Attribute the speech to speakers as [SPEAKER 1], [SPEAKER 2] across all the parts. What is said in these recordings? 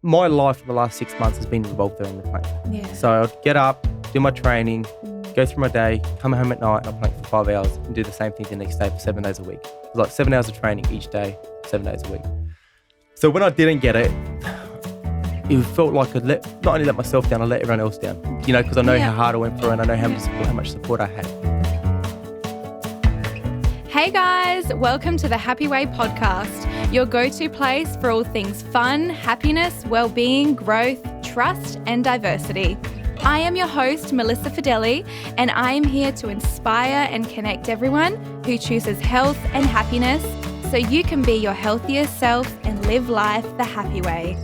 [SPEAKER 1] my life for the last 6 months has been revolved around the plank.
[SPEAKER 2] Yeah.
[SPEAKER 1] So I'd get up, do my training, go through my day, come home at night, and I'll plank for 5 hours and do the same thing the next day for 7 days a week. It's like 7 hours of training each day, 7 days a week. So when I didn't get it, it felt like I'd not only let myself down, I let everyone else down. Because I know how hard I went through and I know how much support I had.
[SPEAKER 2] Hey guys, welcome to the Happy Way podcast, your go-to place for all things fun, happiness, well-being, growth, trust, and diversity. I am your host, Melissa Fideli, and I am here to inspire and connect everyone who chooses health and happiness so you can be your healthiest self and live life the happy way.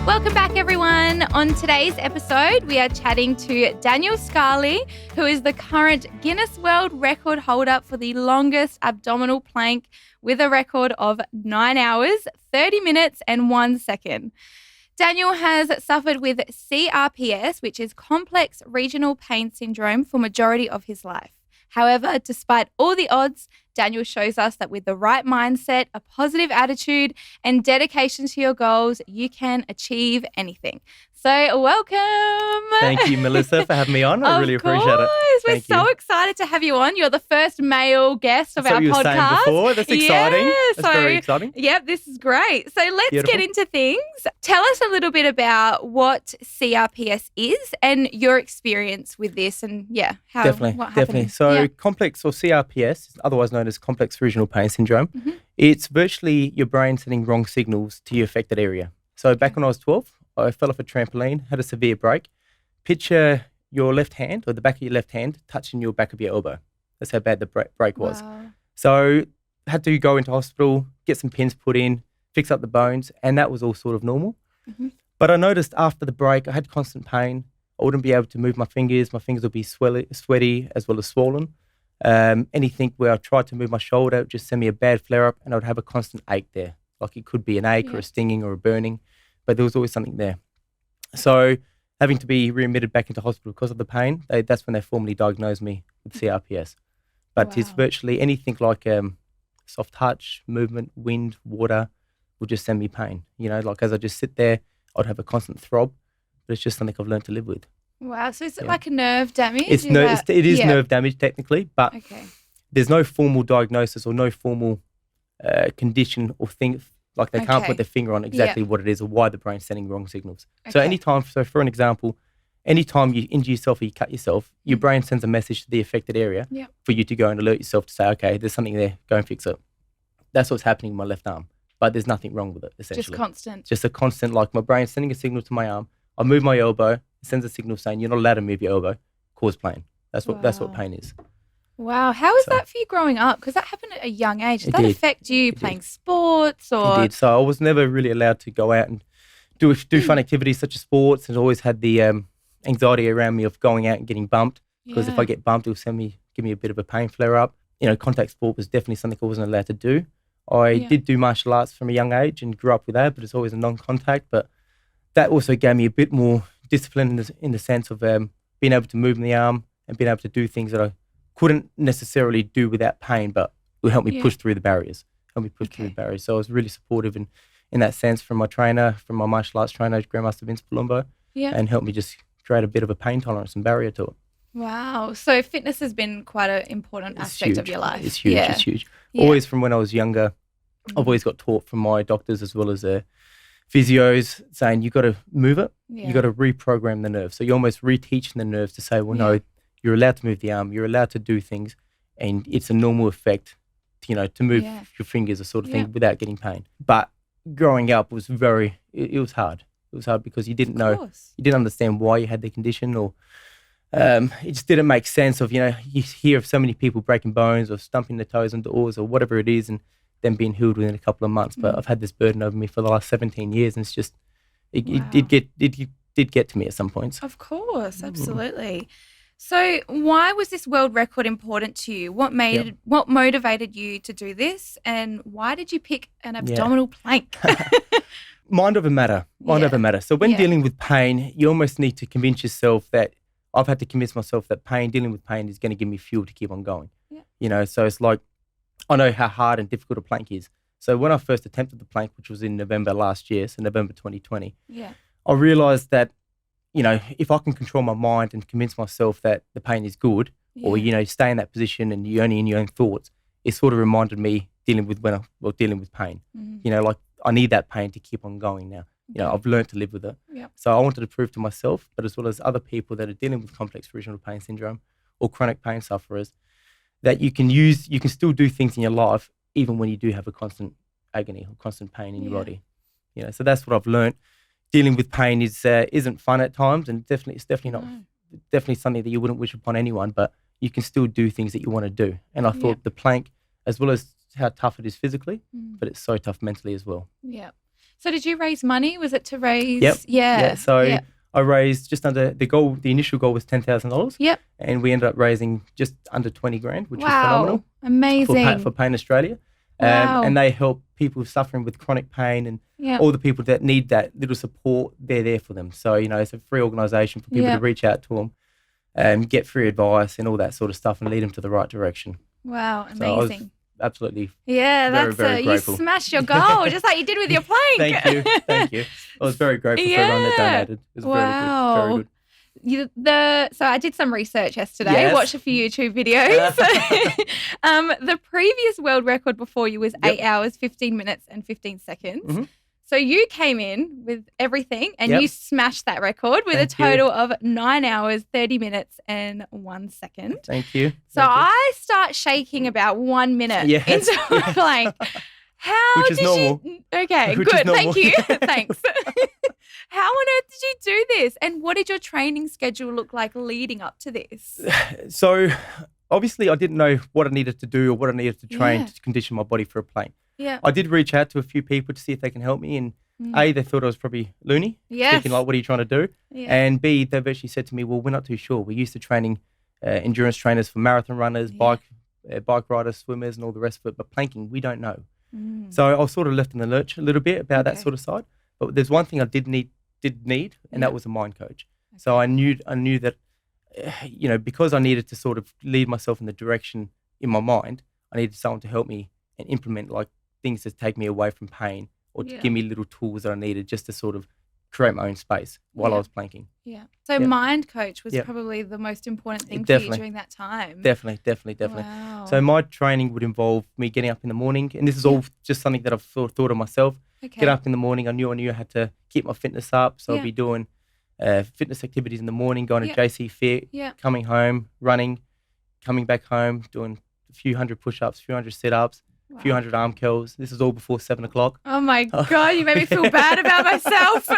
[SPEAKER 2] Welcome back, everyone. On today's episode, we are chatting to Daniel Scali, who is the current Guinness World Record holder for the longest abdominal plank with a record of 9 hours, 30 minutes and 1 second. Daniel has suffered with CRPS, which is complex regional pain syndrome, for majority of his life. However, despite all the odds, Daniel shows us that with the right mindset, a positive attitude, and dedication to your goals, you can achieve anything. So welcome.
[SPEAKER 1] Thank you, Melissa, for having me on. I really appreciate it.
[SPEAKER 2] We're so excited to have you on. You're the first male guest of our podcast.
[SPEAKER 1] That's what you were saying before. That's exciting.
[SPEAKER 2] Yeah,
[SPEAKER 1] That's very exciting.
[SPEAKER 2] Yep, this is great. So let's get into things. Tell us a little bit about what CRPS is and your experience with this and what happened.
[SPEAKER 1] So complex, or CRPS, otherwise known as complex regional pain syndrome, it's virtually your brain sending wrong signals to your affected area. So back when I was 12, I fell off a trampoline, had a severe break. Picture your left hand, or the back of your left hand, touching your back of your elbow. That's how bad the break was.
[SPEAKER 2] Wow.
[SPEAKER 1] So had to go into hospital, get some pins put in, fix up the bones, and that was all sort of normal. But I noticed after the break, I had constant pain. I wouldn't be able to move my fingers. My fingers would be sweaty as well as swollen. Anything where I tried to move my shoulder, it would just send me a bad flare-up, and I would have a constant ache there. Like it could be an ache or a stinging or a burning, but there was always something there. So having to be readmitted back into hospital because of the pain, that's when they formally diagnosed me with CRPS. But it's virtually anything like soft touch, movement, wind, water will just send me pain. Like as I just sit there, I'd have a constant throb, but it's just something I've learned to live with.
[SPEAKER 2] Wow. So is it like a nerve damage?
[SPEAKER 1] It is nerve damage technically, but there's no formal diagnosis or no formal condition or thing. Like they can't put their finger on exactly what it is or why the brain's sending wrong signals. So for an example, anytime you injure yourself or you cut yourself, your brain sends a message to the affected area for you to go and alert yourself to say, okay, there's something there, go and fix it. That's what's happening with my left arm. But there's nothing wrong with it, essentially. Just a constant, like my brain's sending a signal to my arm. I move my elbow, it sends a signal saying you're not allowed to move your elbow, cause pain. That's what pain is.
[SPEAKER 2] Wow. How was that for you growing up? Because that happened at a young age. Did that affect you playing sports? Or?
[SPEAKER 1] It did. So I was never really allowed to go out and do fun activities such as sports, and always had the anxiety around me of going out and getting bumped, because if I get bumped, it will give me a bit of a pain flare up. Contact sport was definitely something I wasn't allowed to do. I did do martial arts from a young age and grew up with that, but it's always a non-contact. But that also gave me a bit more discipline in the sense of being able to move the arm and being able to do things that I couldn't necessarily do without pain, but it would help me push through the barriers. So I was really supportive in that sense from my trainer, from my martial arts trainer, Grandmaster Vince Palumbo, and helped me just create a bit of a pain tolerance and barrier to it.
[SPEAKER 2] Wow. So fitness has been quite an important aspect of your life.
[SPEAKER 1] It's huge. It's huge. Always from when I was younger, I've always got taught from my doctors as well as physios saying you got to move it. You got to reprogram the nerve. So you're almost reteaching the nerves to say, well, no, you're allowed to move the arm. You're allowed to do things, and it's a normal effect, to move your fingers or sort of thing without getting pain. But growing up was it was hard. It was hard because you didn't know, you didn't understand why you had the condition, or it just didn't make sense of, you hear of so many people breaking bones or stumping their toes on doors or whatever it is, and them being healed within a couple of months. But I've had this burden over me for the last 17 years, and it's just, it did get to me at some points.
[SPEAKER 2] Of course, absolutely. So why was this world record important to you? What motivated you to do this, and why did you pick an abdominal plank?
[SPEAKER 1] Mind over matter. So when dealing with pain, you almost need to convince yourself that, I've had to convince myself that dealing with pain is going to give me fuel to keep on going. So it's like, I know how hard and difficult a plank is, So when I first attempted the plank, which was in November last year, so November 2020,
[SPEAKER 2] Yeah.
[SPEAKER 1] I realised that, if I can control my mind and convince myself that the pain is good, or, stay in that position and you're only in your own thoughts, it sort of reminded me dealing with pain. Like I need that pain to keep on going now. I've learned to live with it.
[SPEAKER 2] Yep.
[SPEAKER 1] So I wanted to prove to myself, but as well as other people that are dealing with complex regional pain syndrome or chronic pain sufferers, that you can still do things in your life even when you do have a constant agony or constant pain in your body. So that's what I've learned. Dealing with pain isn't fun at times, and it's definitely something that you wouldn't wish upon anyone, but you can still do things that you want to do. And I thought the plank, as well as how tough it is physically, but it's so tough mentally as well.
[SPEAKER 2] Yeah. So did you raise money? Was it to raise?
[SPEAKER 1] Yep.
[SPEAKER 2] Yeah.
[SPEAKER 1] So I raised just under the goal. The initial goal was $10,000.
[SPEAKER 2] Yep.
[SPEAKER 1] And we ended up raising just under 20 grand, which is phenomenal.
[SPEAKER 2] Amazing.
[SPEAKER 1] For Pain Australia.
[SPEAKER 2] Wow.
[SPEAKER 1] And they help people suffering with chronic pain and all the people that need that little support. They're there for them. So, it's a free organisation for people to reach out to them, get free advice and all that sort of stuff and lead them to the right direction.
[SPEAKER 2] Wow. Amazing.
[SPEAKER 1] So absolutely.
[SPEAKER 2] Yeah,
[SPEAKER 1] very, very
[SPEAKER 2] you
[SPEAKER 1] grateful.
[SPEAKER 2] smashed your goal just like you did with your plank.
[SPEAKER 1] Thank you. I was very grateful for everyone that donated. It was very good.
[SPEAKER 2] So I did some research yesterday, watched a few YouTube videos. The previous world record before you was 8 hours, 15 minutes and 15 seconds. Mm-hmm. So you came in with everything and you smashed that record with a total of 9 hours, 30 minutes and 1 second.
[SPEAKER 1] Thank you.
[SPEAKER 2] So I start shaking about 1 minute into my plank.
[SPEAKER 1] Which is normal.
[SPEAKER 2] Okay,
[SPEAKER 1] Which
[SPEAKER 2] good.
[SPEAKER 1] is normal.
[SPEAKER 2] Thank you. Thanks. How on earth did you do this? And what did your training schedule look like leading up to this?
[SPEAKER 1] So obviously I didn't know what I needed to do or what I needed to train to condition my body for a plank.
[SPEAKER 2] Yeah.
[SPEAKER 1] I did reach out to a few people to see if they can help me, and A, they thought I was probably loony, thinking like, what are you trying to do? Yeah. And B, they've actually said to me, well, we're not too sure. We're used to training endurance trainers for marathon runners, bike riders, swimmers and all the rest of it, but planking, we don't know. So I was sort of left in the lurch a little bit about that sort of side. But there's one thing I did need, and that was a mind coach. Okay. So I knew that, because I needed to sort of lead myself in the direction in my mind, I needed someone to help me and implement like things to take me away from pain or to give me little tools that I needed just to sort of create my own space while I was planking.
[SPEAKER 2] Yeah. So mind coach was probably the most important thing for you during that time.
[SPEAKER 1] Definitely. Wow. So my training would involve me getting up in the morning, and this is all just something that I've thought of myself. Okay. Get up in the morning. I knew I had to keep my fitness up. So I'd be doing fitness activities in the morning, going to JC Fit, coming home, running, coming back home, doing a few hundred push-ups, a few hundred sit-ups, a few hundred arm curls. This is all before 7 o'clock.
[SPEAKER 2] Oh my God, you made me feel bad about myself.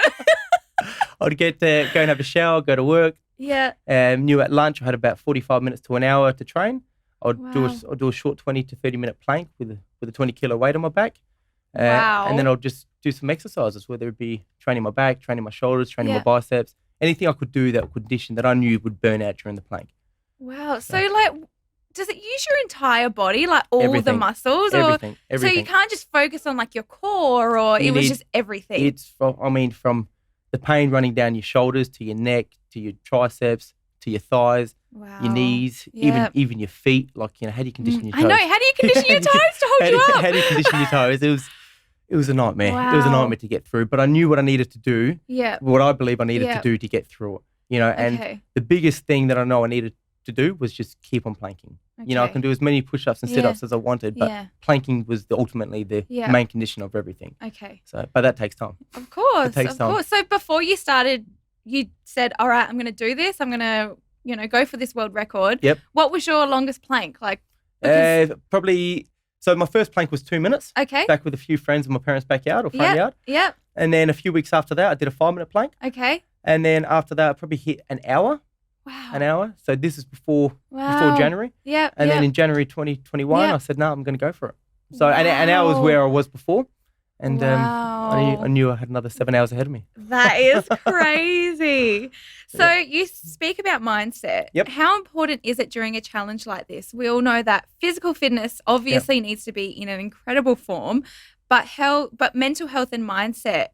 [SPEAKER 1] I'd go and have a shower, go to work.
[SPEAKER 2] Yeah.
[SPEAKER 1] Knew at lunch I had about 45 minutes to an hour to train. I'd do a short 20 to 30 minute plank with a 20 kilo weight on my back. And then I'll just do some exercises, whether it be training my back, training my shoulders, training my biceps, anything I could do that would condition that I knew would burn out during the plank.
[SPEAKER 2] Wow. So does it use your entire body, like all the muscles?
[SPEAKER 1] Everything.
[SPEAKER 2] So you can't just focus on like your core, or it was just everything?
[SPEAKER 1] It's from the pain running down your shoulders to your neck, to your triceps, to your thighs, your knees, even your feet. Like, how do you condition your toes?
[SPEAKER 2] I know. How do you condition your toes to hold you up?
[SPEAKER 1] How do you condition your toes? It was a nightmare. Wow. It was a nightmare to get through. But I knew what I needed to do. Yeah. What I believe I needed to do to get through it. And the biggest thing that I know I needed to do was just keep on planking. Okay. I can do as many push-ups and sit-ups as I wanted, but planking was ultimately the main condition of everything.
[SPEAKER 2] Okay.
[SPEAKER 1] But that takes time.
[SPEAKER 2] Of course. It takes time. So before you started, you said, all right, I'm going to do this. I'm going to, go for this world record. Yep. What was your longest plank?
[SPEAKER 1] Probably, so my first plank was 2 minutes. Okay. Back with a few friends in my parents' backyard or front yard. Yep. And then a few weeks after that, I did a 5-minute plank. Okay. And then after that, I probably hit an hour. Wow. An hour. So this is before January. Yeah. And then in January 2021, I said, no, I'm going to go for it. So an hour was where I was before. And I knew I had another 7 hours ahead of me.
[SPEAKER 2] That is crazy. So you speak about mindset. Yep. How important is it during a challenge like this? We all know that physical fitness obviously needs to be in an incredible form, but mental health and mindset,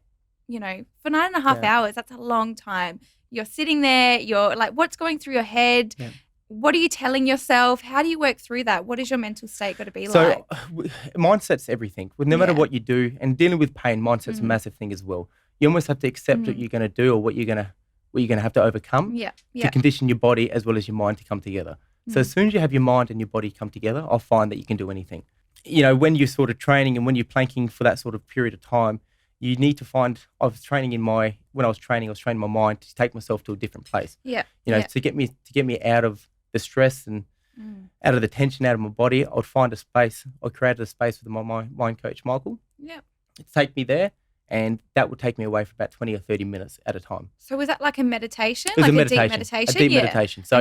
[SPEAKER 2] for 9.5 hours, that's a long time. You're sitting there, you're like, what's going through your head? Yeah. what are you telling yourself? How do you work through that? What is your mental state got to be
[SPEAKER 1] So
[SPEAKER 2] like?
[SPEAKER 1] mindset's everything. No matter what you do, and dealing with pain, mindset's a
[SPEAKER 2] Mm.
[SPEAKER 1] massive thing as well. You almost have to accept what you're going to do or what you're going to have to overcome to condition your body as well as your mind to come together. So as soon as you have your mind and your body come together, I'll find that you can do anything. You know, when you're sort of training and when you're planking for that sort of period of time, you need to find. When I was training, I was training my mind to take myself to a different place.
[SPEAKER 2] Yeah.
[SPEAKER 1] You know, to get me out of the stress and out of the tension out of my body. I would find a space. I created a space with my mind coach, Michael.
[SPEAKER 2] Yeah.
[SPEAKER 1] To take me there, and that would take me away for about 20 or 30 minutes at a time.
[SPEAKER 2] So was that like a meditation?
[SPEAKER 1] It was
[SPEAKER 2] like
[SPEAKER 1] a meditation.
[SPEAKER 2] Deep meditation?
[SPEAKER 1] A deep meditation. So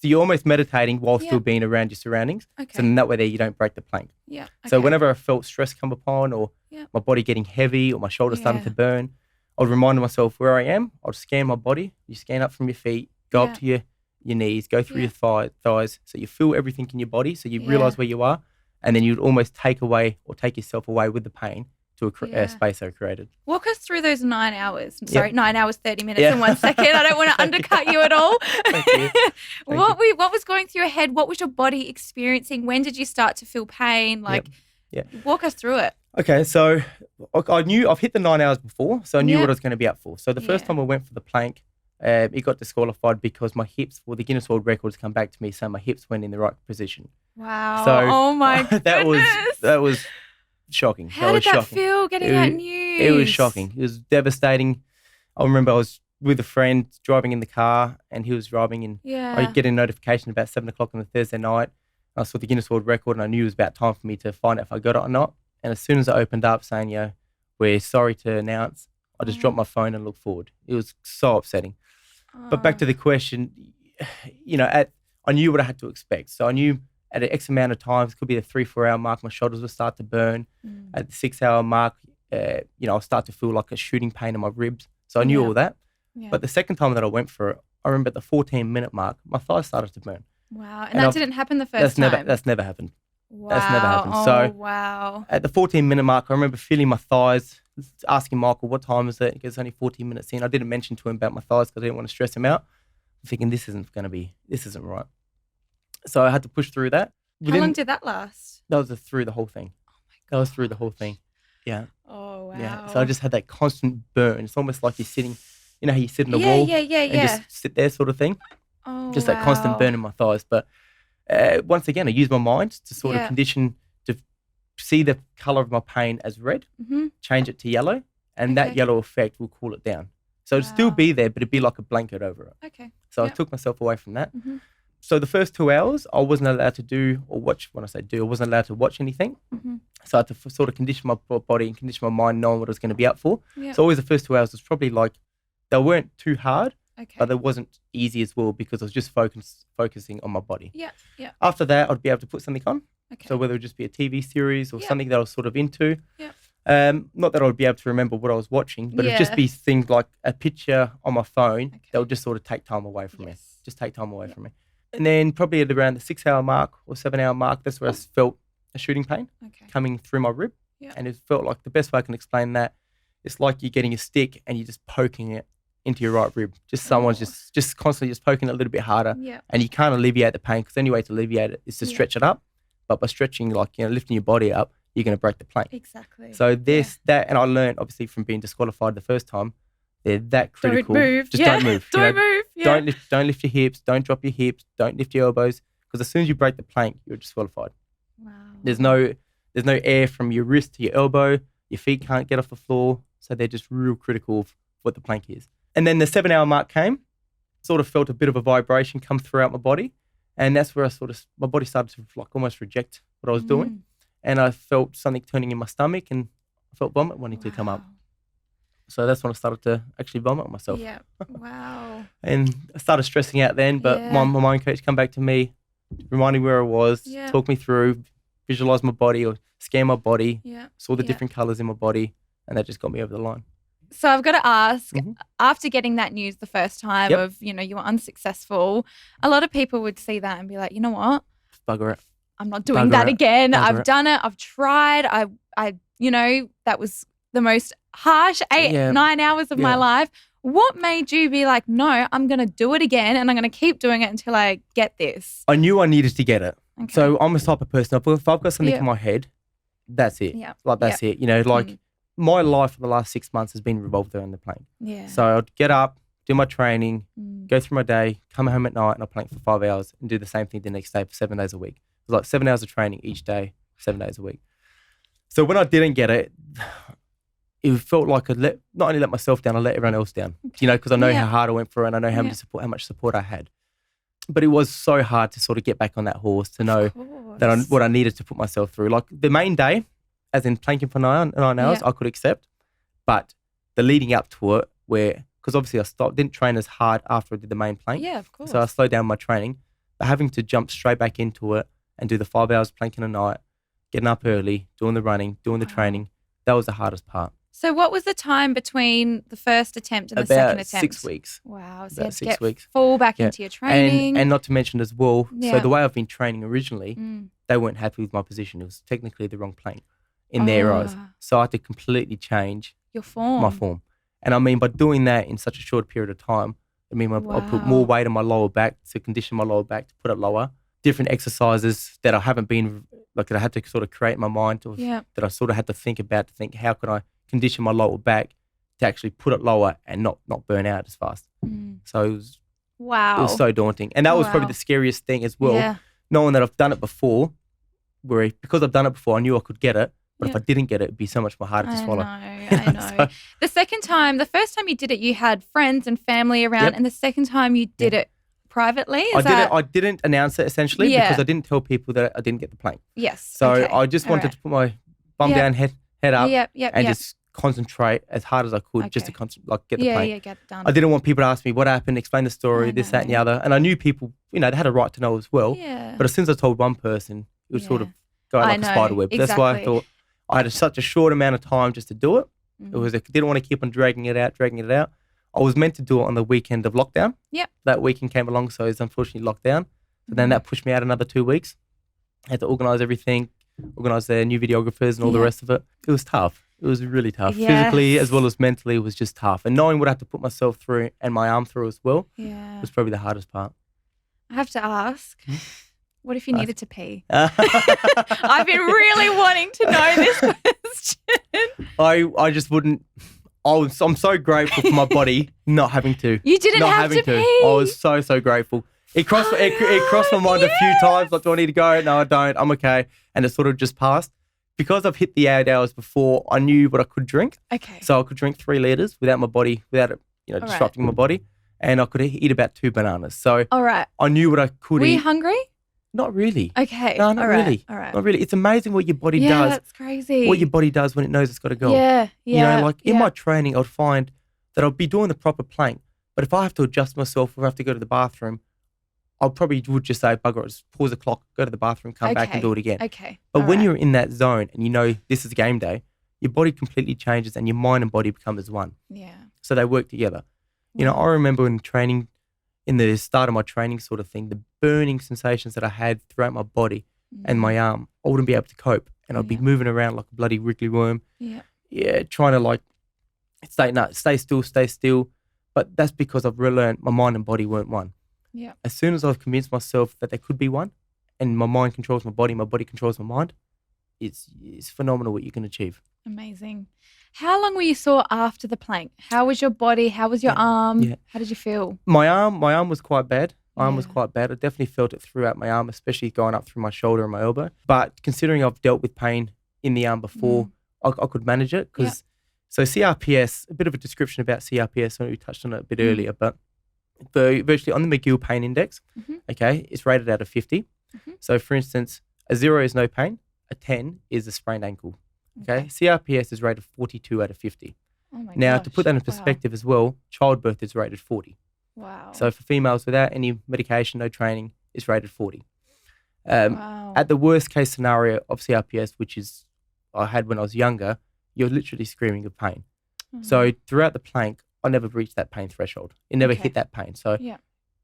[SPEAKER 1] you're almost meditating while still being around your surroundings.
[SPEAKER 2] Okay.
[SPEAKER 1] So in that way there you don't break the plank.
[SPEAKER 2] Yeah. Okay.
[SPEAKER 1] So whenever I felt stress come upon or my body getting heavy or my shoulders starting to burn, I would remind myself where I am. I'd scan my body. You scan up from your feet, go up to your knees, go through your thighs. So you feel everything in your body. So you realize where you are. And then you'd almost take yourself away with the pain to a space I created.
[SPEAKER 2] Walk us through those 9 hours. Sorry, 9 hours, 30 minutes in 1 second. I don't want to undercut you at all.
[SPEAKER 1] Thank you.
[SPEAKER 2] What was going through your head? What was your body experiencing? When did you start to feel pain? Walk us through it.
[SPEAKER 1] Okay, so I knew I've hit the 9 hours before, so I knew what I was going to be out for. So the first time I went for the plank, it got disqualified because my hips, the Guinness World Records come back to me saying my hips weren't in the right position.
[SPEAKER 2] Wow.
[SPEAKER 1] So
[SPEAKER 2] oh my goodness.
[SPEAKER 1] That was shocking.
[SPEAKER 2] How did that feel getting that news?
[SPEAKER 1] It was shocking. It was devastating. I remember I was with a friend driving in the car and he was driving and I get a notification about 7 o'clock on a Thursday night. I saw the Guinness World Record and I knew it was about time for me to find out if I got it or not. And as soon as I opened up saying, we're sorry to announce, I just dropped my phone and looked forward. It was so upsetting. But back to the question, I knew what I had to expect. So I knew at an X amount of times, could be the 3-4 hour mark, my shoulders would start to burn. At the 6 hour mark, I'll start to feel like a shooting pain in my ribs. So I knew all that. Yeah. But the second time that I went for it, I remember at the 14-minute mark, my thighs started to burn.
[SPEAKER 2] Wow. And that didn't happen the first time?
[SPEAKER 1] That's never happened.
[SPEAKER 2] Wow.
[SPEAKER 1] That's never happened. So at the 14-minute mark, I remember feeling my thighs, asking Michael, what time is it? Because it's only 14 minutes in. I didn't mention to him about my thighs because I didn't want to stress him out. I'm thinking this isn't right. So I had to push through that.
[SPEAKER 2] How long did that last?
[SPEAKER 1] That was through the whole thing. Oh my God. That was through the whole thing. Yeah.
[SPEAKER 2] Oh, wow.
[SPEAKER 1] Yeah. So I just had that constant burn. It's almost like you're sitting, you know how you sit on a wall? And just sit there sort of thing.
[SPEAKER 2] Oh,
[SPEAKER 1] just that constant burn in my thighs. But once again, I used my mind to sort of condition to see the colour of my pain as red, change it to yellow, and that yellow effect will cool it down. So it'd still be there, but it'd be like a blanket over it.
[SPEAKER 2] Okay.
[SPEAKER 1] So I took myself away from that. So the first 2 hours, I wasn't allowed to do or watch. When I say do, I wasn't allowed to watch anything. So I had to sort of condition my body and condition my mind, knowing what I was going to be out for. So always the first 2 hours was probably like, they weren't too hard, but they wasn't easy as well because I was just focusing on my body. After that, I'd be able to put something on. So whether it would just be a TV series or something that I was sort of into. Not that I would be able to remember what I was watching, but it'd just be things like a picture on my phone that would just sort of take time away from me. Just take time away from me. And then probably at around the 6 hour mark or 7 hour mark, that's where I felt a shooting pain coming through my rib. And it felt like the best way I can explain that, it's like you're getting a stick and you're just poking it into your right rib. Just someone's just constantly just poking it a little bit harder. And you can't alleviate the pain because the only way to alleviate it is to stretch it up. But by stretching, lifting your body up, you're going to break the plank.
[SPEAKER 2] Exactly.
[SPEAKER 1] So that, and I learned obviously from being disqualified the first time, they're that critical.
[SPEAKER 2] Don't move.
[SPEAKER 1] Just don't move.
[SPEAKER 2] Don't move.
[SPEAKER 1] Don't lift your hips. Don't drop your hips. Don't lift your elbows. Because as soon as you break the plank, you're disqualified.
[SPEAKER 2] Wow.
[SPEAKER 1] There's no air from your wrist to your elbow. Your feet can't get off the floor. So they're just real critical of what the plank is. And then the 7 hour mark came. Sort of felt a bit of a vibration come throughout my body. And that's where my body started to almost reject what I was doing. And I felt something turning in my stomach and I felt vomit wanting to come up. So that's when I started to actually vomit myself.
[SPEAKER 2] Yeah. Wow.
[SPEAKER 1] And I started stressing out then, but my mind coach come back to me, remind me where I was, talk me through, visualize my body or scan my body, saw the different colours in my body, and that just got me over the line.
[SPEAKER 2] So I've got to ask, after getting that news the first time of, you were unsuccessful, a lot of people would see that and be like, you know what?
[SPEAKER 1] Bugger it.
[SPEAKER 2] I'm not doing that again. I've done it. I've tried. I that was the most harsh 9 hours of my life. What made you be like, no, I'm going to do it again and I'm going to keep doing it until I get this?
[SPEAKER 1] I knew I needed to get it.
[SPEAKER 2] Okay.
[SPEAKER 1] So I'm a type of person, if I've got something
[SPEAKER 2] Yeah.
[SPEAKER 1] in my head, that's it.
[SPEAKER 2] Yeah.
[SPEAKER 1] Like, that's it. You know, like my life for the last 6 months has been revolved around the plank.
[SPEAKER 2] Yeah.
[SPEAKER 1] So I'd get up, do my training,
[SPEAKER 2] Mm.
[SPEAKER 1] go through my day, come home at night and I'll plank for 5 hours and do the same thing the next day for 7 days a week. It was like 7 hours of training each day, 7 days a week. So when I didn't get it, it felt like I not only let myself down, I let everyone else down. You know, because I know how hard I went for it and I know how much support I had. But it was so hard to sort of get back on that horse to know that what I needed to put myself through. Like the main day, as in planking for 9 hours, I could accept. But the leading up to it, because obviously I didn't train as hard after I did the main plank.
[SPEAKER 2] Yeah, of course.
[SPEAKER 1] So I slowed down my training. But having to jump straight back into it and do the 5 hours planking a night, getting up early, doing the running, doing the training, that was the hardest part.
[SPEAKER 2] So what was the time between the first attempt and the second attempt?
[SPEAKER 1] About 6 weeks.
[SPEAKER 2] Wow. So
[SPEAKER 1] About
[SPEAKER 2] you had to
[SPEAKER 1] 6
[SPEAKER 2] get
[SPEAKER 1] weeks.
[SPEAKER 2] full back into your training.
[SPEAKER 1] And not to mention as well,
[SPEAKER 2] Yeah.
[SPEAKER 1] so the way I've been training originally, they weren't happy with my position. It was technically the wrong plank in their eyes. So I had to completely change
[SPEAKER 2] your form.
[SPEAKER 1] my form. And I mean, by doing that in such a short period of time, I mean, I put more weight on my lower back to condition my lower back to put it lower. Different exercises that I haven't been, like that I had to sort of create in my mind, that I sort of had to think about to think, how can I condition my lower back to actually put it lower and not burn out as fast. So it was so daunting. And that was probably the scariest thing as well, knowing that I've done it before, because I've done it before, I knew I could get it. But if I didn't get it, it'd be so much more harder to swallow.
[SPEAKER 2] I know. The first time you did it, you had friends and family around, and the second time you did it privately?
[SPEAKER 1] I didn't announce it essentially because I didn't tell people that I didn't get the plank.
[SPEAKER 2] Yes.
[SPEAKER 1] So I just wanted to put my bum down, head up, and just concentrate as hard as I could just to get the plank.
[SPEAKER 2] Get it done.
[SPEAKER 1] I didn't want people to ask me what happened, explain the story, this, that, and the other. And I knew people, they had a right to know as well.
[SPEAKER 2] Yeah.
[SPEAKER 1] But as soon as I told one person, it would sort of go out like a spider web. Exactly. That's why I thought I had such a short amount of time just to do it. It was I didn't want to keep on dragging it out. I was meant to do it on the weekend of lockdown. Yep. That weekend came along, so it's unfortunately locked down. So then that pushed me out another 2 weeks. I had to organise everything, organise the new videographers and all the rest of it. It was tough. It was really tough.
[SPEAKER 2] Yes.
[SPEAKER 1] Physically as well as mentally, it was just tough. And knowing what I had to put myself through and my arm through as well was probably the hardest part.
[SPEAKER 2] I have to ask, what if you needed to pee? I've been really wanting to know this question.
[SPEAKER 1] I just wouldn't. I'm so grateful for my body not having to.
[SPEAKER 2] You didn't
[SPEAKER 1] not
[SPEAKER 2] have
[SPEAKER 1] having
[SPEAKER 2] to pee?
[SPEAKER 1] I was so grateful. It crossed my mind a few times. Like, do I need to go? No, I don't. I'm okay. And it sort of just passed. Because I've hit the 8 hours before, I knew what I could drink.
[SPEAKER 2] Okay.
[SPEAKER 1] So I could drink 3 liters without it, disrupting my body. And I could eat about 2 bananas. So I knew what I could
[SPEAKER 2] eat. Were
[SPEAKER 1] eat.
[SPEAKER 2] you hungry?
[SPEAKER 1] Not really.
[SPEAKER 2] Okay.
[SPEAKER 1] No, not really.
[SPEAKER 2] All right.
[SPEAKER 1] Not really. It's amazing what your body does.
[SPEAKER 2] Yeah, that's crazy.
[SPEAKER 1] What your body does when it knows it's got to go.
[SPEAKER 2] Yeah.
[SPEAKER 1] In my training, I'd find that I'll be doing the proper plank. But if I have to adjust myself or I have to go to the bathroom, I probably would just say, bugger it, just pause the clock, go to the bathroom, come back and do it again.
[SPEAKER 2] Okay.
[SPEAKER 1] But when you're in that zone and you know this is game day, your body completely changes and your mind and body become as one.
[SPEAKER 2] Yeah.
[SPEAKER 1] So they work together. I remember in training, in the start of my training sort of thing, the burning sensations that I had throughout my body and my arm, I wouldn't be able to cope. And I'd be moving around like a bloody wriggly worm. Yeah. Yeah, trying to stay still. But that's because I've relearned my mind and body weren't one.
[SPEAKER 2] Yeah.
[SPEAKER 1] As soon as I've convinced myself that they could be one and my mind controls my body controls my mind, it's phenomenal what you can achieve.
[SPEAKER 2] Amazing. How long were you sore after the plank? How was your body? How was your arm?
[SPEAKER 1] Yeah.
[SPEAKER 2] How did you feel?
[SPEAKER 1] My arm was quite bad. I definitely felt it throughout my arm, especially going up through my shoulder and my elbow. But considering I've dealt with pain in the arm before, I could manage it. So CRPS, a bit of a description about CRPS, I know we touched on it a bit earlier, but virtually on the McGill pain index, it's rated out of 50. So for instance, a 0 is no pain, a 10 is a sprained ankle. Okay. CRPS is rated 42 out of 50.
[SPEAKER 2] Oh my
[SPEAKER 1] Now,
[SPEAKER 2] gosh.
[SPEAKER 1] to put that in perspective as well, childbirth is rated 40.
[SPEAKER 2] Wow.
[SPEAKER 1] So for females without any medication, no training, it's rated 40. At the worst case scenario of CRPS, which is I had when I was younger, you're literally screaming of pain. So throughout the plank, I never reached that pain threshold. It never hit that pain. So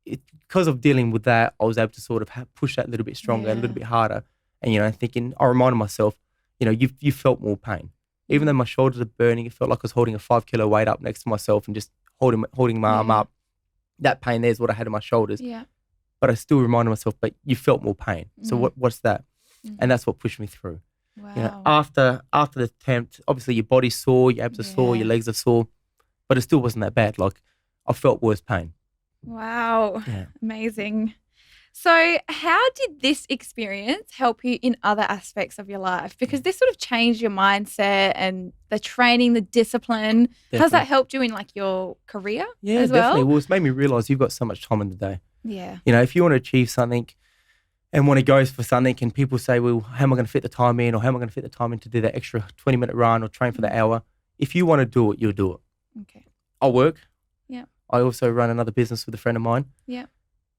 [SPEAKER 1] because of dealing with that, I was able to sort of push that a little bit stronger, a little bit harder. And, thinking, I reminded myself, you felt more pain. Even though my shoulders are burning, it felt like I was holding a 5 kilo weight up next to myself and just holding my arm up. That pain there is what I had in my shoulders.
[SPEAKER 2] Yeah.
[SPEAKER 1] But I still reminded myself, but you felt more pain. So what's that? And that's what pushed me through.
[SPEAKER 2] Wow.
[SPEAKER 1] You know, after the attempt, obviously your body's sore, your abs are sore, your legs are sore, but it still wasn't that bad. Like I felt worse pain.
[SPEAKER 2] Wow.
[SPEAKER 1] Yeah.
[SPEAKER 2] Amazing. So how did this experience help you in other aspects of your life? Because this sort of changed your mindset and the training, the discipline.
[SPEAKER 1] Definitely.
[SPEAKER 2] Has that helped you in like your career as
[SPEAKER 1] definitely.
[SPEAKER 2] well?
[SPEAKER 1] Well, it's made me realise you've got so much time in the day.
[SPEAKER 2] Yeah.
[SPEAKER 1] You know, if you want to achieve something and want to go for something and people say, well, how am I going to fit the time in, or how am I going to fit the time in to do that extra 20-minute run or train for the hour? If you want to do it, you'll do it.
[SPEAKER 2] Okay.
[SPEAKER 1] I'll work.
[SPEAKER 2] Yeah.
[SPEAKER 1] I also run another business with a friend of mine.
[SPEAKER 2] Yeah.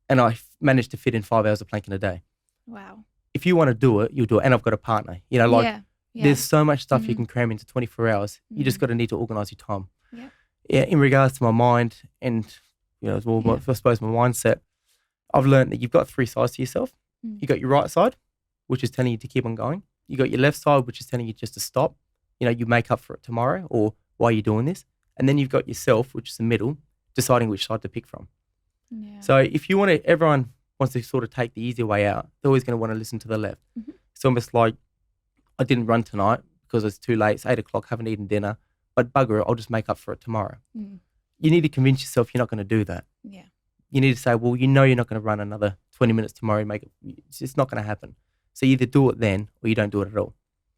[SPEAKER 1] And I managed to fit in 5 hours of planking a day.
[SPEAKER 2] Wow.
[SPEAKER 1] If you want to do it, you'll do it. And I've got a partner. You know, like there's so much stuff you can cram into 24 hours. You just got to need to organise your time. Yeah. In regards to my mind and, you know, I suppose my mindset, I've learned that you've got 3 sides to yourself. You got your right side, which is telling you to keep on going. You got your left side, which is telling you just to stop. You know, you make up for it tomorrow, or why are you doing this? And then you've got yourself, which is the middle, deciding which side to pick from. Yeah. So if you want to, everyone wants to sort of take the easier way out. They're always going to want to listen to the left. It's almost like I didn't run tonight because it's too late. It's 8 o'clock, haven't eaten dinner. But bugger it, I'll just make up for it tomorrow. You need to convince yourself you're not going to do that. Yeah. You need to say, well, you know you're not going to run another 20 minutes tomorrow. It's just not going to happen. So you either do it then or you don't do it at all.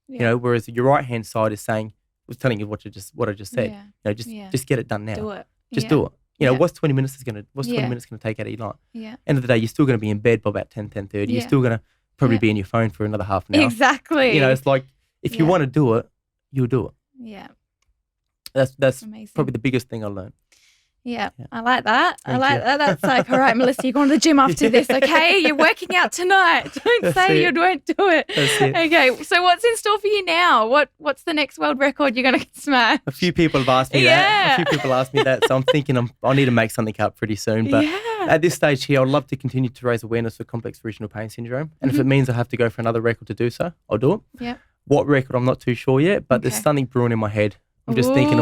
[SPEAKER 1] Yeah. You know, whereas your right-hand side is saying, was telling you what I just said. You know, just get it done now.
[SPEAKER 2] Do it.
[SPEAKER 1] Just do it. You know, what's 20 minutes going to take out of your night? Yeah. End of the day, you're still going to be in bed by about 10:30. You're still going to probably be on your phone for another half an hour.
[SPEAKER 2] Exactly.
[SPEAKER 1] You know, it's like if you want to do it, you'll do it.
[SPEAKER 2] Yeah.
[SPEAKER 1] That's
[SPEAKER 2] amazing.
[SPEAKER 1] Probably the biggest thing I learned.
[SPEAKER 2] Yeah, I like that. I like that. That's like, all right, Melissa, you're going to the gym after this, okay? You're working out tonight. Don't say you won't do it.
[SPEAKER 1] That's it.
[SPEAKER 2] Okay, so what's in store for you now? What's the next world record you're going to smash?
[SPEAKER 1] A few people have asked me that. A few people asked me that, so I'm thinking I need to make something up pretty soon. But at this stage here, I'd love to continue to raise awareness for complex regional pain syndrome. And if it means I have to go for another record to do so, I'll do it.
[SPEAKER 2] Yeah.
[SPEAKER 1] What record, I'm not too sure yet, but there's something brewing in my head. I'm just thinking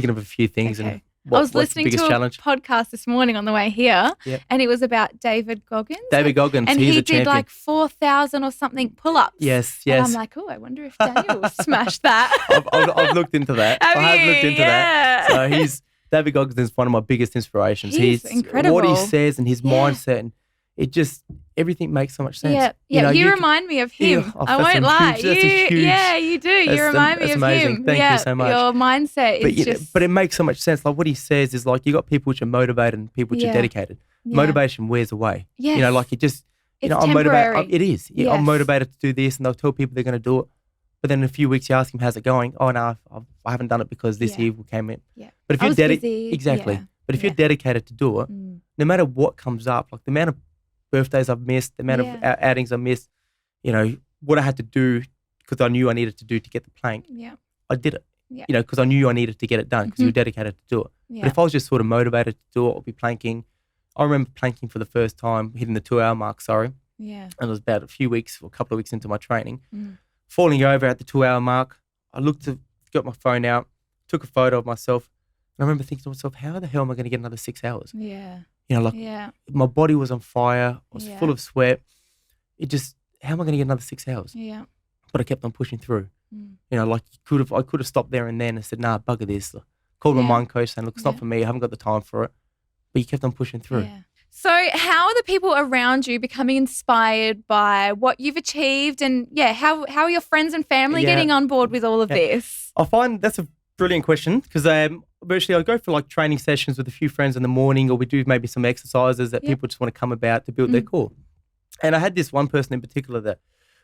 [SPEAKER 1] of a few things and
[SPEAKER 2] I was listening to a podcast this morning on the way here, and it was about David Goggins.
[SPEAKER 1] David Goggins,
[SPEAKER 2] and
[SPEAKER 1] he's
[SPEAKER 2] he
[SPEAKER 1] a champion.
[SPEAKER 2] did like 4,000 or something pull-ups.
[SPEAKER 1] Yes.
[SPEAKER 2] And I'm like, oh, I wonder if Daniel will smash that.
[SPEAKER 1] I've looked into that. I have looked into that. So David Goggins is one of my biggest inspirations. He's incredible. What he says and his mindset, and it just everything makes so much sense.
[SPEAKER 2] Yeah, you remind me of him. I won't lie. You do. You remind me of
[SPEAKER 1] amazing.
[SPEAKER 2] him.
[SPEAKER 1] Thank you so much.
[SPEAKER 2] Your mindset is
[SPEAKER 1] but it makes so much sense. Like what he says is like you got people which are motivated and people which are dedicated. Motivation wears away.
[SPEAKER 2] Yes.
[SPEAKER 1] You know, like it just
[SPEAKER 2] it's
[SPEAKER 1] I'm motivated. It is.
[SPEAKER 2] Yes.
[SPEAKER 1] I'm motivated to do this, and they'll tell people they're going to do it. But then in a few weeks, you ask him, how's it going? Oh, no, I haven't done it because this evil came in. Yeah. But if you're dedicated, exactly. But if you're dedicated to do it, no matter what comes up, like the amount of birthdays I've missed, the amount of outings I missed, you know, what I had to do because I knew I needed to do to get the plank, I did it. You know, because I knew I needed to get it done because you were dedicated to do it. But if I was just sort of motivated to do it, I'd be planking. I remember planking for the first time, hitting the 2-hour mark, and it was about a couple of weeks into my training. Falling over at the 2-hour mark, I got my phone out, took a photo of myself, and I remember thinking to myself, how the hell am I going to get another 6 hours? Yeah. You know, like my body was on fire, I was full of sweat. How am I going to get another 6 hours? Yeah. But I kept on pushing through. You know, like I could have stopped there and then and said, nah, bugger this. Called my mind coach saying, look, it's not for me, I haven't got the time for it. But you kept on pushing through. Yeah.
[SPEAKER 2] So how are the people around you becoming inspired by what you've achieved? And how are your friends and family getting on board with all of this?
[SPEAKER 1] I find that's a brilliant question because virtually I go for like training sessions with a few friends in the morning, or we do maybe some exercises that people just want to come about to build their core. And I had this one person in particular that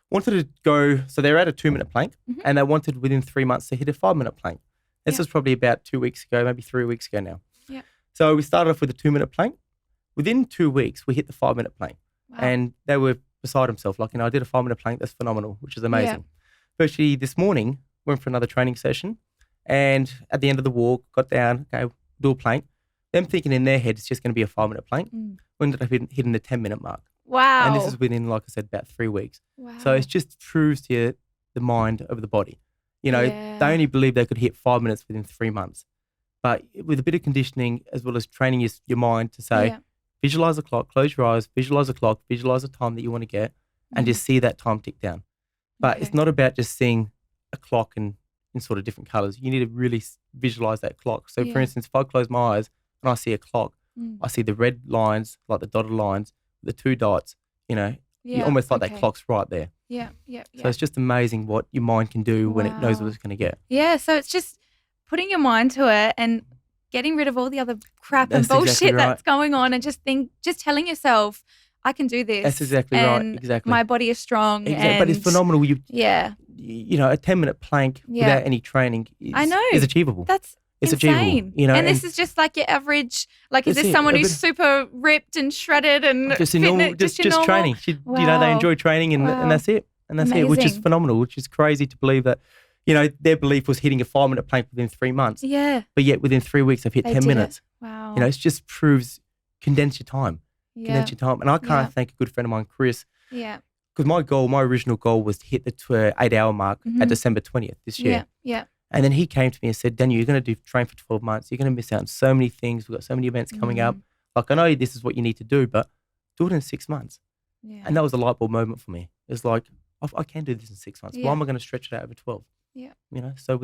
[SPEAKER 1] wanted to go, so they're at a 2-minute plank and they wanted within 3 months to hit a 5-minute plank. This was probably about 2 weeks ago, maybe 3 weeks ago now. Yeah. So we started off with a 2-minute plank. Within 2 weeks, we hit the 5-minute plank. Wow. And they were beside themselves. Like, you know, I did a 5-minute plank. That's phenomenal, which is amazing. Virtually this morning, went for another training session. And at the end of the walk, got down, okay, do a plank. Them thinking in their head it's just going to be a 5-minute plank. We ended up hitting the 10-minute mark.
[SPEAKER 2] Wow.
[SPEAKER 1] And this is within, like I said, about 3 weeks. Wow. So it just proves to you the mind over the body. You know, they only believed they could hit 5 minutes within 3 months. But with a bit of conditioning as well as training your mind to say, visualize the clock, close your eyes, visualize the clock, visualize the time that you want to get, and just see that time tick down. But it's not about just seeing a clock in sort of different colors. You need to really visualize that clock. So, for instance, if I close my eyes and I see a clock, I see the red lines, like the dotted lines, the 2 dots, you almost like that clock's right there.
[SPEAKER 2] Yeah.
[SPEAKER 1] So it's just amazing what your mind can do when it knows what it's going to get.
[SPEAKER 2] Yeah, so it's just putting your mind to it and getting rid of all the other crap and bullshit that's going on, and just telling yourself, I can do this.
[SPEAKER 1] That's exactly right. Exactly.
[SPEAKER 2] My body is strong.
[SPEAKER 1] Exactly. But it's phenomenal. A 10-minute plank without any training is achievable. It's
[SPEAKER 2] insane.
[SPEAKER 1] achievable.
[SPEAKER 2] And this is just like your average, like, is this someone who's super ripped and shredded and
[SPEAKER 1] just normal, just training. They enjoy training and that's it. And that's it, which is phenomenal, which is crazy to believe that, their belief was hitting a 5-minute plank within 3 months.
[SPEAKER 2] Yeah.
[SPEAKER 1] But yet within 3 weeks, they've hit 10 minutes.
[SPEAKER 2] Wow.
[SPEAKER 1] It just proves condense your time. Condense your time. And I can't thank a good friend of mine, Chris.
[SPEAKER 2] Yeah.
[SPEAKER 1] Because my original goal was to hit the 8-hour mark at December 20th this year.
[SPEAKER 2] Yeah.
[SPEAKER 1] And then he came to me and said, Daniel, you're going to train for 12 months. You're going to miss out on so many things. We've got so many events coming up. Like, I know this is what you need to do, but do it in 6 months. Yeah. And that was a light bulb moment for me. It's like, I can do this in 6 months. Why am I going to stretch it out over 12?
[SPEAKER 2] Yeah.
[SPEAKER 1] So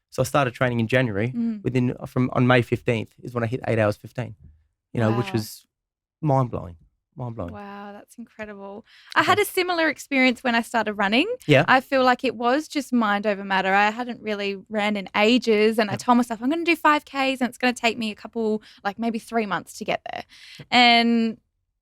[SPEAKER 1] so I started training in January. On May 15th is when I hit 8 hours 15, which was mind-blowing.
[SPEAKER 2] Wow, that's incredible. I had a similar experience when I started running.
[SPEAKER 1] Yeah.
[SPEAKER 2] I feel like it was just mind over matter. I hadn't really ran in ages, and I told myself I'm going to do 5Ks and it's going to take me a couple, like maybe 3 months to get there. And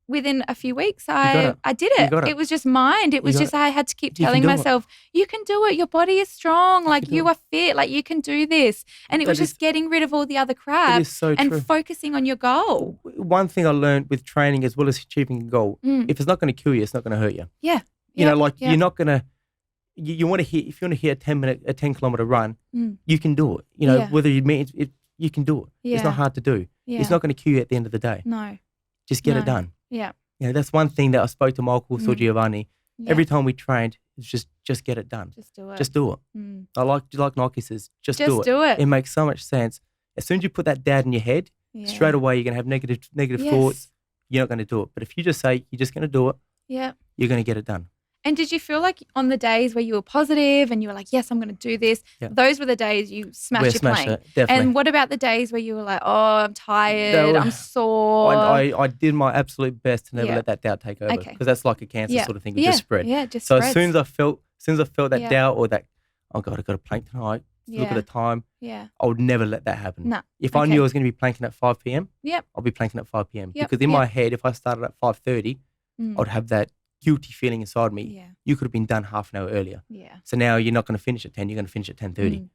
[SPEAKER 2] within a few weeks, I did it. It was just mind. It was just I had to keep telling myself, you can do it. Your body is strong. Like, you are fit. Like, you can do this. And it was just getting rid of all the other crap and focusing on your goal.
[SPEAKER 1] One thing I learned with training as well as achieving a goal, if it's not going to kill you, it's not going to hurt you.
[SPEAKER 2] Yeah.
[SPEAKER 1] You're not going to, you want to hit, if you want to hit a 10-kilometer run, you can do it. Whether you mean it, you can do it.
[SPEAKER 2] Yeah.
[SPEAKER 1] It's not hard to do. Yeah. It's not going to kill you at the end of the day.
[SPEAKER 2] No.
[SPEAKER 1] Just get it done.
[SPEAKER 2] Yeah.
[SPEAKER 1] That's one thing that I spoke to Michael Giovanni. Yeah. Every time we trained, it's just get it done. Just do it. Just do it. I like Nike says, just do it. It makes so much sense. As soon as you put that doubt in your head, straight away you're going to have negative thoughts. You're not going to do it. But if you just say you're just going to do it, you're going to get it done.
[SPEAKER 2] And did you feel like on the days where you were positive and you were like, yes, I'm going to do this, those were the days you smashed your plank?
[SPEAKER 1] Definitely.
[SPEAKER 2] And what about the days where you were like, oh, I'm tired, I'm sore?
[SPEAKER 1] I did my absolute best to never let that doubt take over, because that's like a cancer sort of thing. It just spread.
[SPEAKER 2] Yeah, just
[SPEAKER 1] so
[SPEAKER 2] spreads.
[SPEAKER 1] as soon as I felt that doubt or that, oh God, I got to plank tonight, look at the time, I would never let that happen.
[SPEAKER 2] No.
[SPEAKER 1] If I knew I was going to be planking at 5 p.m., I'll be planking at 5 p.m. Because in my head, if I started at 5:30, I would have that guilty feeling inside me. Yeah. You could have been done half an hour earlier. Yeah. So now you're not going to finish at 10, you're going to finish at 10:30.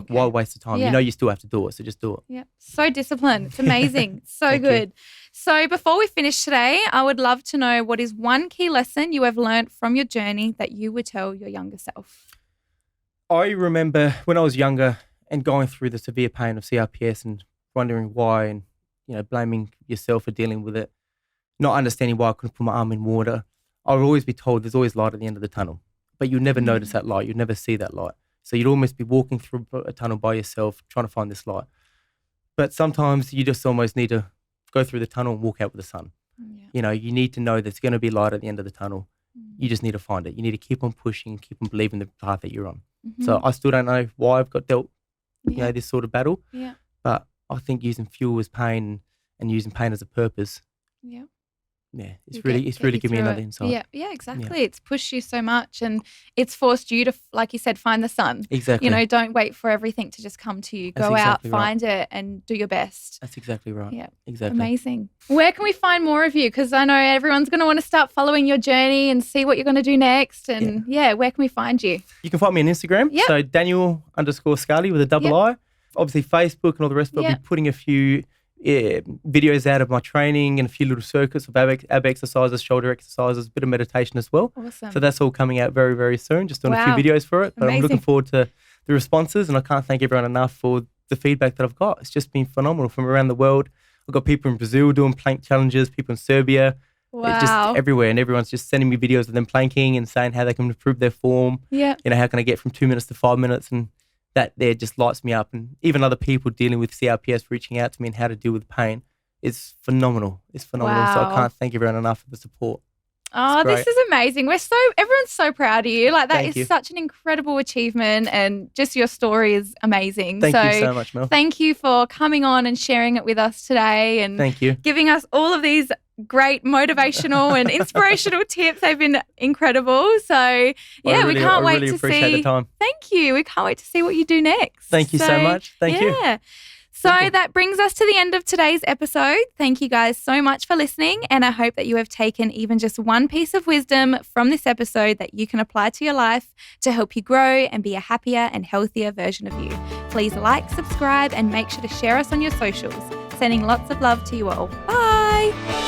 [SPEAKER 1] Why waste the time? You still have to do it, so just do it.
[SPEAKER 2] Yeah. So disciplined. It's amazing. So good. So before we finish today, I would love to know what is one key lesson you have learned from your journey that you would tell your younger self?
[SPEAKER 1] I remember when I was younger and going through the severe pain of CRPS and wondering why, and blaming yourself for dealing with it, not understanding why I couldn't put my arm in water. I would always be told there's always light at the end of the tunnel, but you'd never notice that light. You'd never see that light. So you'd almost be walking through a tunnel by yourself trying to find this light. But sometimes you just almost need to go through the tunnel and walk out with the sun. Yeah. You need to know there's going to be light at the end of the tunnel. You just need to find it. You need to keep on pushing, keep on believing the path that you're on. So I still don't know why I've got dealt, this sort of battle. Yeah. But I think using fuel as pain and using pain as a purpose. Yeah. Yeah, it's really given me another insight.
[SPEAKER 2] Yeah, exactly. It's pushed you so much, and it's forced you to, like you said, find the sun.
[SPEAKER 1] Exactly.
[SPEAKER 2] Don't wait for everything to just come to you. Go out, find it, and do your best.
[SPEAKER 1] That's exactly right.
[SPEAKER 2] Yeah,
[SPEAKER 1] exactly.
[SPEAKER 2] Amazing. Where can we find more of you? Because I know everyone's going to want to start following your journey and see what you're going to do next. And where can we find you?
[SPEAKER 1] You can find me on Instagram. Yep. So Daniel_Scali with a double I. Obviously Facebook and all the rest. But I'll be putting a few videos out of my training and a few little circuits of ab exercises, shoulder exercises, a bit of meditation as well.
[SPEAKER 2] Awesome.
[SPEAKER 1] So that's all coming out very, very soon. Just doing a few videos for it. But I'm looking forward to the responses, and I can't thank everyone enough for the feedback that I've got. It's just been phenomenal from around the world. I've got people in Brazil doing plank challenges, people in Serbia, just everywhere, and everyone's just sending me videos of them planking and saying how they can improve their form.
[SPEAKER 2] Yeah.
[SPEAKER 1] How can I get from 2 minutes to 5 minutes, and that there just lights me up. And even other people dealing with CRPS reaching out to me and how to deal with pain, it's phenomenal. It's phenomenal. So I
[SPEAKER 2] Wow.
[SPEAKER 1] can't thank everyone enough for the support.
[SPEAKER 2] Oh,
[SPEAKER 1] It's
[SPEAKER 2] this
[SPEAKER 1] great.
[SPEAKER 2] is amazing. Everyone's so proud of you. Like, that
[SPEAKER 1] Thank
[SPEAKER 2] is
[SPEAKER 1] you.
[SPEAKER 2] such an incredible achievement, and just your story is amazing.
[SPEAKER 1] Thank you so much, Mel.
[SPEAKER 2] Thank you for coming on and sharing it with us today and
[SPEAKER 1] Thank you.
[SPEAKER 2] giving us all of these great motivational and inspirational tips. They've been incredible. So, yeah, we can't wait
[SPEAKER 1] I really
[SPEAKER 2] to
[SPEAKER 1] appreciate
[SPEAKER 2] see.
[SPEAKER 1] the time.
[SPEAKER 2] Thank you. We can't wait to see what you do next.
[SPEAKER 1] Thank you so much. Thank you.
[SPEAKER 2] Yeah. So
[SPEAKER 1] Simple.
[SPEAKER 2] that brings us to the end of today's episode. Thank you guys so much for listening, and I hope that you have taken even just one piece of wisdom from this episode that you can apply to your life to help you grow and be a happier and healthier version of you. Please like, subscribe, and make sure to share us on your socials. Sending lots of love to you all. Bye.